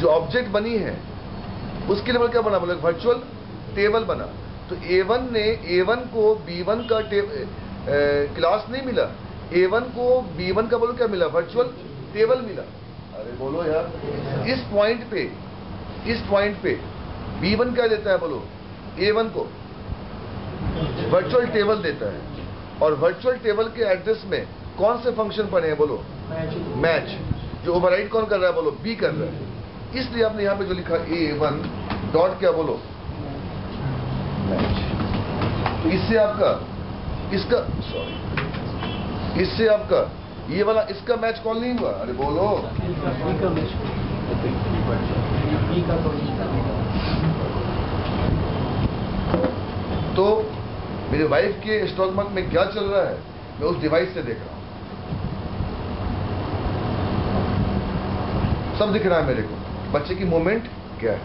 जो ऑब्जेक्ट बनी है उसके लिए क्या बना बोलो? वर्चुअल टेबल बना। तो A1 ने A1 को B1 का क्लास नहीं मिला, A1 को B1 का बोलो क्या मिला? वर्चुअल टेबल मिला। अरे बोलो यार, इस पॉइंट पे B1 क्या देता है बोलो? A1 को वर्चुअल टेबल देता है, और वर्चुअल टेबल के एड्रेस में कौन से फंक्शन पड़े हैं बोलो? मैच। जो ओवरराइड कौन कर रहा है बोलो? B कर रहा है। इसलिए आपने यहां पे जो लिखा A1 डॉट क्या बोलो? मैच। तो इससे आपका इससे आपका ये वाला इसका मैच कॉल नहीं हुआ। अरे बोलो, तो मेरे वाइफ के स्टॉमक में क्या चल रहा है मैं उस डिवाइस से देख रहा हूं, सब दिख रहा है मेरे को, बच्चे की मूवमेंट क्या है।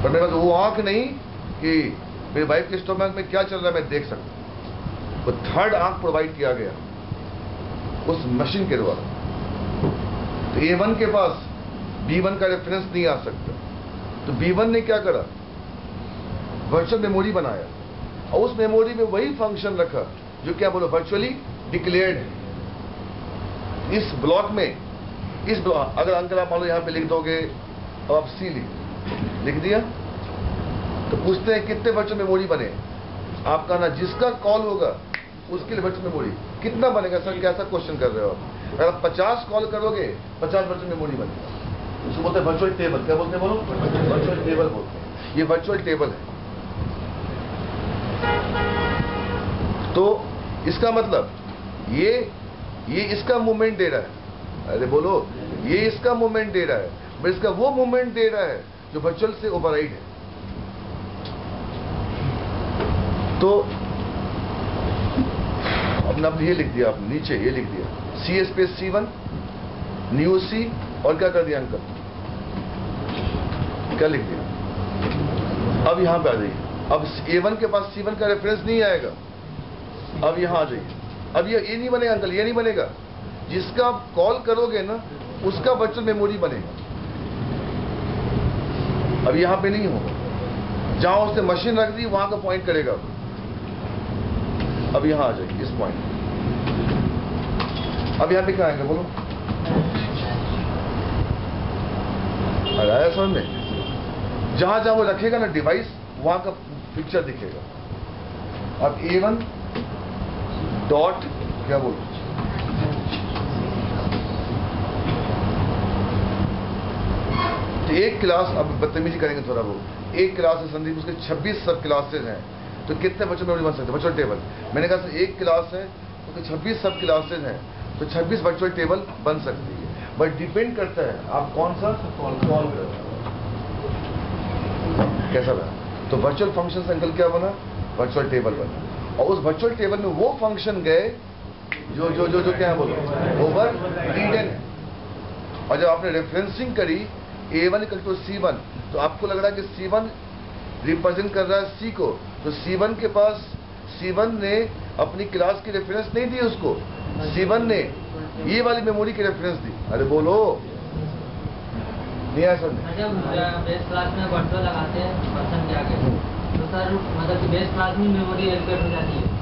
पर मेरे पास वो आंख नहीं कि मेरे वाइफ के स्टोमक में क्या चल रहा है मैं देख सकता हूं। वो थर्ड आंख प्रोवाइड किया गया उस मशीन के द्वारा। तो A1 के पास B1 का रेफरेंस नहीं आ सकता, तो B1 ने क्या करा? वर्चुअल मेमोरी बनाया और उस मेमोरी में वही फंक्शन रखा जो क्या बोलो? वर्चुअली डिक्लेयर्ड है। इस ब्लॉक में अगर अंकल आप मान लो यहाँ पे लिख दोगे, अब आप C लिख दिया, तो पूछते हैं कितने वर्चुअल मेमोरी बने? आपका ना जिसका कॉल होगा उसके लिए वर्चुअल मेमोरी कितना बनेगा? सर कैसा क्वेश्चन कर रहे हो आप? अगर आप 50 कॉल करोगे 50 वर्चुअल मेमोरी बनेगा। उसको बोलते हैं वर्चुअल टेबल। क्या बोलते हैं बोलो? वर्चुअल टेबल बोलते हैं। ये वर्चुअल टेबल है। तो इसका मतलब ये इसका मूवमेंट दे रहा है। अरे बोलो, ये इसका मूवमेंट दे रहा है, पर इसका वो मूवमेंट दे रहा है जो वर्चुअल से ओवरराइड है। तो आपने ये लिख दिया, आपने नीचे ये लिख दिया C space C1 new C, और क्या कर दिया अंकल? क्या लिख दिया? अब यहां पे आ जाइए। अब A1 के पास C1 का रेफरेंस नहीं आएगा। अब यहां आ जाइए। अब ये नहीं बनेगा अंकल, ये नहीं बनेगा। जिसका आप कॉल करोगे ना उसका वर्चुअल मेमोरी बनेगा। अब यहां पे नहीं होगा, जहां उसने मशीन रख दी वहां का पॉइंट करेगा। अब यहां आ जाइए इस पॉइंट। अब यहां पे क्या आएगा बोलो? आया समझ में? जहां जहां वो रखेगा ना डिवाइस, वहां का पिक्चर दिखेगा। अब A1 डॉट क्या बोलो? तो एक क्लास, अब बदतमीजी करेंगे थोड़ा बहुत, एक क्लास है संदीप, उसके 26 सब क्लासेज हैं, तो कितने वर्चुअल मेमोरी बन सकते हैं? Virtual table. मैंने कहा एक क्लास है तो 26 सब क्लासेज हैं, तो 26 वर्चुअल टेबल बन सकती है। बट डिपेंड करता है आप कौन सा सॉल्व कर रहे हो। कैसा बना? तो वर्चुअल फंक्शन अंकल क्या बना? वर्चुअल टेबल बना, और उस वर्चुअल टेबल में वो फंक्शन गए जो जो जो जो क्या है बोलो ओवर रीडन। और जब आपने रेफरेंसिंग करी A1 = C1, तो आपको लग रहा है कि C1 रिप्रेजेंट कर रहा है C को, तो C1 के पास C1 ने अपनी क्लास की रेफरेंस नहीं दी उसको, C1 ने ये वाली मेमोरी की रेफरेंस दी। अरे बोलो नहीं आया समझ? जब बेस क्लास में वर्चुअल लगाते हैं पर्सन के आगे, तो सर मतलब कि बेस क्लास में मेमोरी एलोकेट हो जाती है।